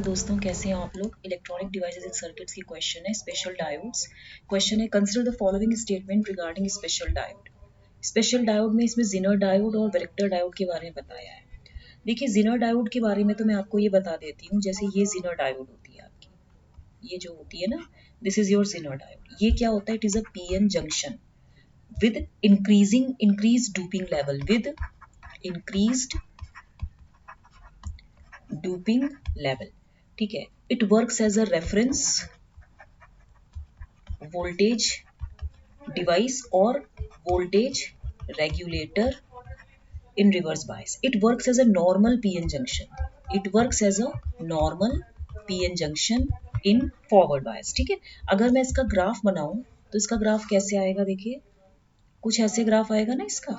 दोस्तों कैसे हैं आप लोग। इलेक्ट्रॉनिक डिवाइसेस एंड सर्किट्स की क्वेश्चन है, स्पेशल डायोड्स। क्वेश्चन है, consider the following statement regarding special diode. Special diode में इसमें जिनर डायोड और वेक्टर डायोड के बारे में बताया है। देखिए जिनर डायोड के बारे में तो मैं आपको ये बता देती हूँ। जैसे ये जिनर डायोड होती है आपकी, ये जो होती है ना, this is your Zener diode. ये क्या होता है, it is a PN junction with increase doping level, with increased doping level. ठीक है, it works as a reference voltage device और voltage regulator in reverse bias. It works as a normal PN junction. It works as a normal PN junction in forward bias. ठीक है, अगर मैं इसका graph बनाऊं तो इसका ग्राफ कैसे आएगा, देखिए कुछ ऐसे ग्राफ आएगा ना इसका।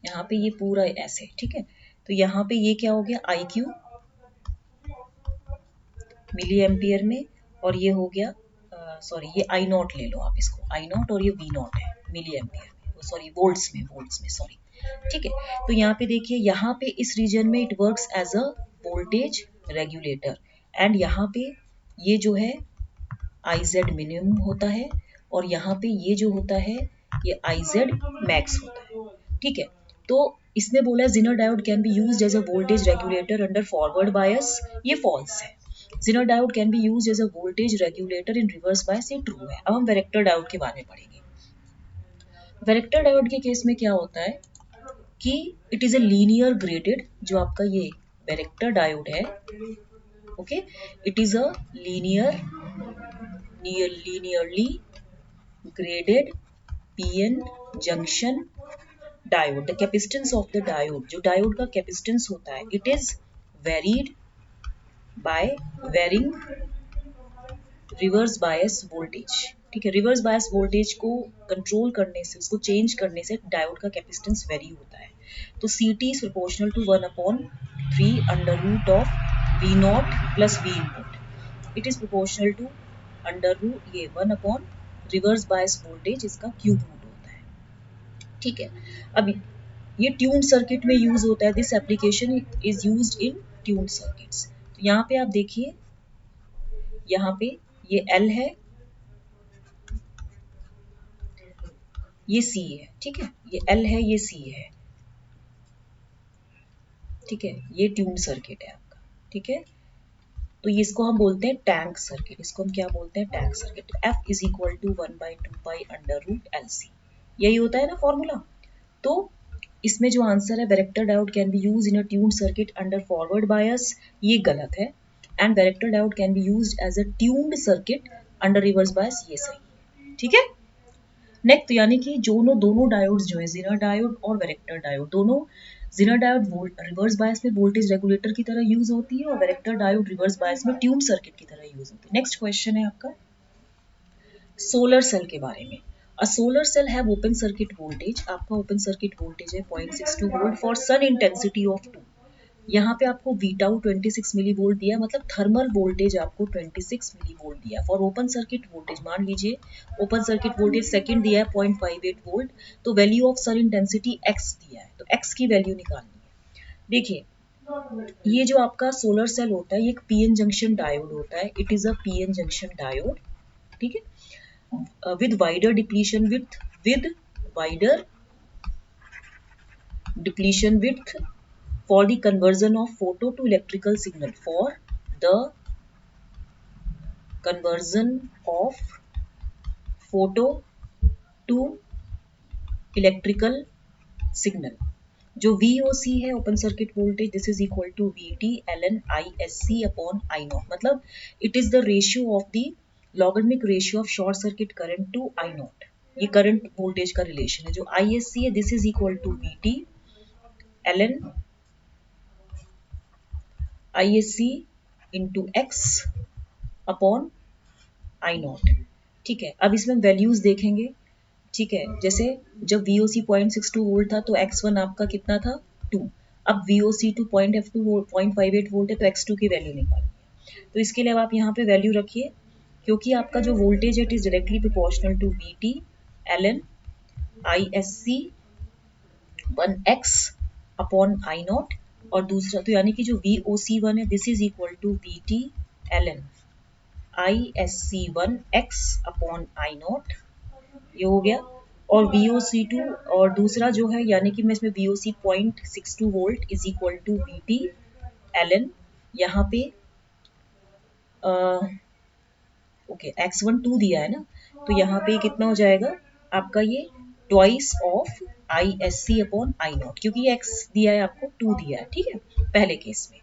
यहाँ पे ये पूरा ऐसे, ठीक है। तो यहाँ पे ये क्या हो गया, आई क्यू मिली एम्पियर में, और ये हो गया सॉरी ये आई नॉट ले लो आप इसको, आई नॉट, और ये वी नॉट है मिली एम्पियर में, सॉरी वोल्ट्स में सॉरी। ठीक है, तो यहाँ पे देखिए, यहाँ पे इस रीजन में it works as a voltage regulator, and यहाँ पे ये जो है आई जेड मिनिमम होता है, और यहाँ पे ये जो होता है ये आई जेड मैक्स होता है। ठीक है, तो इसने बोला zener diode can be used as a voltage regulator under forward bias, ये फॉल्स है। Zener diode can be used as a voltage regulator in reverse bias, ये ट्रू है। अब हम वेरेक्टर डायोड के बारे में पढ़ेंगे। वेरेक्टर डायोड के केस में क्या होता है कि it is a linear graded, जो आपका ये वेरेक्टर डायोड है, okay, it is a linearly graded PN junction diode. The capacitance of the diode, जो डायोड का कैपेसिटेंस होता है, it is varied by varying reverse bias voltage. ठीक है, रिवर्स बायस वोल्टेज को कंट्रोल करने से, उसको चेंज करने से डायोड का कैपेसिटेंस वेरी होता है। तो C T is proportional to 1/3 under root of V not plus V input. It is proportional to under root ये 1 अपॉन रिवर्स बायस वोल्टेज, इसका क्यूब रूट होता है। ठीक है, अब ये ट्यून्ड सर्किट में यूज होता है। This application is used in tuned circuits. तो यहाँ पे आप देखिए, यहाँ पे ये L है, ये C है। ठीक है, ये L है, ये C है। ठीक है, ये ट्यून्ड सर्किट है आपका। ठीक है, तो ये इसको हम बोलते हैं टैंक सर्किट। इसको हम क्या बोलते हैं, tank circuit. F is equal to 1/2 pi under root LC, यही होता है ना फॉर्मूला। तो इसमें जो आंसर है, varactor diode can be use in a tuned circuit under forward bias, ये गलत है। And varactor diode can be use as a tuned circuit under reverse bias, ये सही है। ठीक है, नेक्स्ट, तो यानी कि दोनों डायोड्स जो है, जिनर डायोड और वेरेक्टर डायोड, दोनों जिनर डायोड रिवर्स बायस में वोल्टेज रेगुलेटर की तरह यूज होती है, और वेरेक्टर डायोड रिवर्स बायस में ट्यून्ड सर्किट की तरह यूज होती है। नेक्स्ट क्वेश्चन है आपका सोलर सेल के बारे में। A solar cell have open circuit voltage, आपका ओपन सर्किट वोल्टेज है 0.62 volt for sun intensity of 2। यहाँ पे आपको वीटाउ 26 मिली वोल्ट दिया, मतलब थर्मल वोल्टेज आपको 26 मिली वोल्ट दिया फॉर ओपन सर्किट वोल्टेज। मान लीजिए ओपन सर्किट वोल्टेज सेकंड दिया है 0.58 वोल्ट, तो value of sun intensity x दिया है, तो x की वैल्यू निकालनी है। देखिए, ये जो आपका सोलर सेल होता है, ये एक पीएन जंक्शन डायोड होता है। It is a PN junction diode. ठीक है, with wider depletion width for the conversion of photo to electrical signal, for the conversion of photo to electrical signal। जो VOC है open circuit voltage, this is equal to VT ln ISC upon I nought, मतलब it is the ratio of the logarithmic ratio of short circuit current to I not. ये current voltage का relation है। जो ISC है, this is equal to VT ln ISC into X upon I not. ठीक है, अब इसमें values देखेंगे। ठीक है, जैसे जब VOC 0.62 वोल्ट था, तो X1 आपका कितना था, 2। अब VOC 2 0.58 वोल्ट है, तो X2 की वैल्यू निकालिए। तो इसके लिए आप यहाँ पे वैल्यू रखिए, क्योंकि आपका जो वोल्टेज है, it is directly proportional to VT ln ISC 1x upon I not, और दूसरा तो यानी कि जो VOC1 है this is equal to VT ln ISC1 x upon I not, ये हो गया। और VOC2 और दूसरा जो है यानी कि मैं इसमें VOC 0.62 volt is equal to VT ln यहाँ पे ओके x1 2 दिया है ना, तो यहाँ पे कितना हो जाएगा आपका ये twice of ISC upon I not, क्योंकि ये x दिया है आपको 2 दिया है, ठीक है पहले केस में।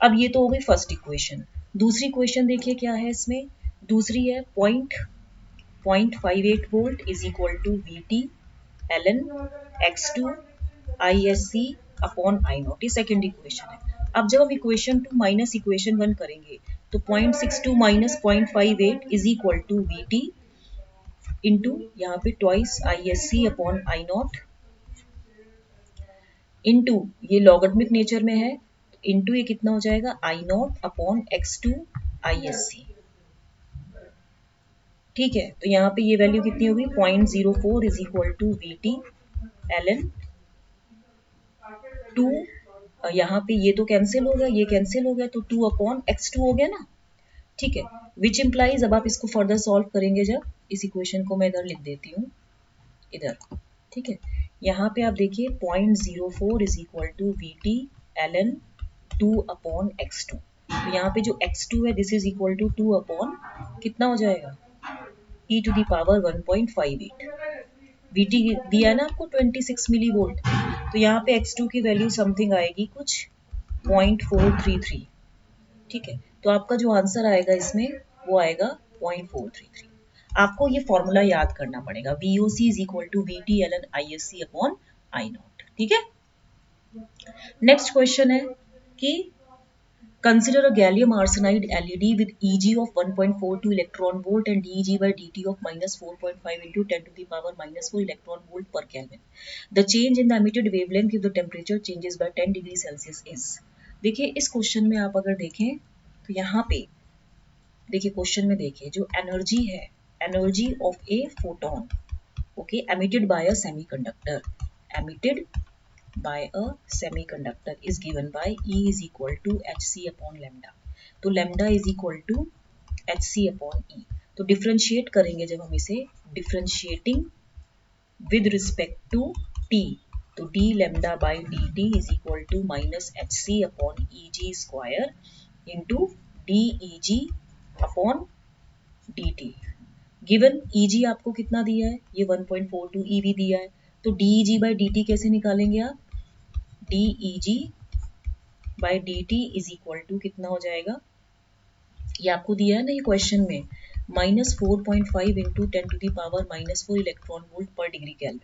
अब ये तो हो गई फर्स्ट इक्वेशन। दूसरी इक्वेशन देखिए क्या है इसमें, दूसरी है 0.58 volt is equal to VT ln x2 ISC upon I not, ये सेकेंड इक्वेशन है। अब जब हम इक्वेशन 2 माइनस इक्वेशन 1 करेंगे तो 0.62 minus 0.58 is equal to VT into यहाँ पे twice ISC upon I not into ये लॉगरिथमिक नेचर में है, इंटू ये कितना हो जाएगा I not upon x2 ISC, ठीक है। तो यहाँ पे ये वैल्यू कितनी होगी 0.04 is equal to VT ln 2, यहाँ पे ये तो कैंसिल हो गया, ये कैंसिल हो गया, तो 2 अपॉन x2 हो गया ना, ठीक है। विच इम्प्लाइज, अब आप इसको फर्दर सॉल्व करेंगे जब, इस इक्वेशन को मैं इधर लिख देती हूँ इधर, ठीक है। यहाँ पे आप देखिए 0.04 is equal to VT ln 2 upon x2, तो यहाँ पे जो x2 है this is equal to 2 upon कितना हो जाएगा e to the power 1.58, VT दिया ना आपको 26 मिली वोल्ट, तो यहाँ पे x2 की वैल्यू समथिंग आएगी कुछ 0.433, ठीक है। तो आपका जो आंसर आएगा इसमें वो आएगा 0.433। आपको ये फॉर्मूला याद करना पड़ेगा, VOC is equal to VT ln ISC upon I not, ठीक है। नेक्स्ट क्वेश्चन है कि consider a gallium arsenide LED with EG of 1.42 electron volt and DEG by dt of minus 4.5 into 10 to the power minus 4 electron volt per Kelvin. The change in the emitted wavelength if the temperature changes by 10 degree Celsius is. देखिए इस question में आप अगर देखें तो यहाँ पे देखिए क्वेश्चन में देखिए जो एनर्जी है, energy of a photon, okay, emitted by a semiconductor, emitted by a semiconductor is given by E is equal to hc upon lambda, तो lambda is equal to hc upon E। तो differentiate करेंगे जब हम इसे, differentiating with respect to t, तो d lambda by dt is equal to minus hc upon eg square into deg upon dt। Given Eg आपको कितना दिया है, ये 1.42 EV दिया है, तो deg by dt कैसे निकालेंगे आप, deg by dt is equal to कितना हो जाएगा, ये आपको दिया है ना ये क्वेश्चन में, -4.5 into 10 to the power -4 electron volt पर डिग्री केल्विन।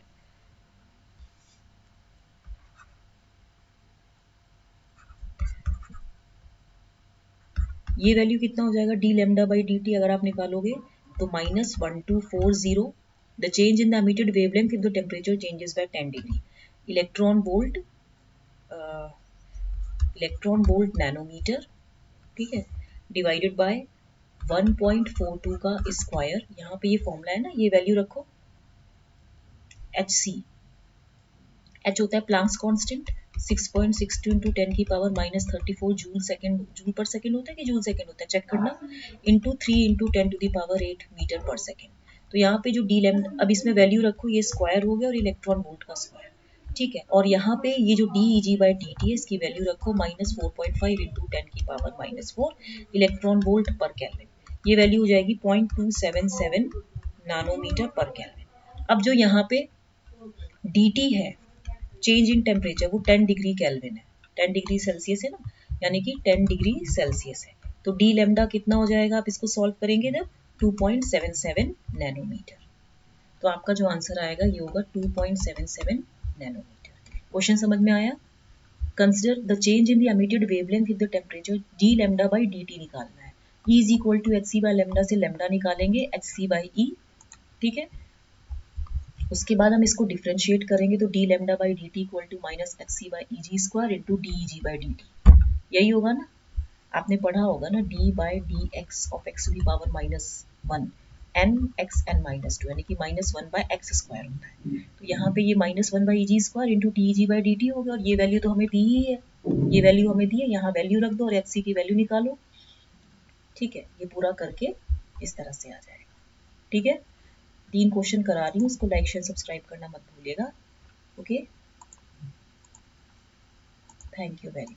ये वैल्यू कितना हो जाएगा d lambda by dt अगर आप निकालोगे तो -1240, the change in the emitted wavelength if the temperature changes by 10 degree, electron volt nanometer, ठीक है, डिवाइडेड बाय 1.42 का स्क्वायर, यहाँ पे ये फॉर्मूला है ना, ये वैल्यू रखो, hc, h होता है प्लांक्स कांस्टेंट, 6.62 इंटू 10 की पावर -34 जूल सेकंड, जूल पर सेकंड होता है कि जूल सेकंड होता है चेक करना, into 3 into 10 to the power 8 meter पर सेकंड। तो यहाँ पे जो डी लैम्डा, अब इसमें वैल्यू रखो, ये स्क्वायर हो गया और इलेक्ट्रॉन वोल्ट का स्क्वायर, ठीक है। और यहाँ पे ये जो DEG बाई dt है इसकी वैल्यू रखो -4.5 इंटू 10 की पावर -4 इलेक्ट्रॉन वोल्ट पर केल्विन, ये वैल्यू हो जाएगी 0.277 नानोमीटर पर केल्विन। अब जो यहाँ पे dt है, चेंज इन टेम्परेचर, वो 10 डिग्री केल्विन है, 10 डिग्री सेल्सियस है ना, यानी कि 10 डिग्री सेल्सियस है, तो डी लैम्डा कितना हो जाएगा, आप इसको सॉल्व करेंगे जब 2.77 नैनोमीटर, तो आपका जो आंसर आएगा ये होगा 2.77 नैनोमीटर। क्वेश्चन समझ में आया। Consider the change in the emitted wavelength with the temperature d lambda by dt निकालना है, E is equal to hc by lambda से लैम्डा निकालेंगे hc बाई E, ठीक है। उसके बाद हम इसको डिफ्रेंशिएट करेंगे तो d lambda by dt equal to minus hc by eg square into DEG by dt, यही होगा ना, आपने पढ़ा होगा ना, d by d x of x to the power -1 n x n -2 यानी कि -1 बाय एक्स स्क्वायर होता है, तो यहाँ पे ये -1 by eg square into DEG by dt होगा और ये वैल्यू तो हमें दी ही है, ये वैल्यू हमें दी है, यहाँ वैल्यू रख दो और एच सी की वैल्यू निकालो। ठीक है, ये पूरा करके इस तरह से आ जाएगा। ठीक है, 3 क्वेश्चन करा रही हूँ, इसको लाइक शेयर सब्सक्राइब करना मत भूलिएगा। Okay, thank you very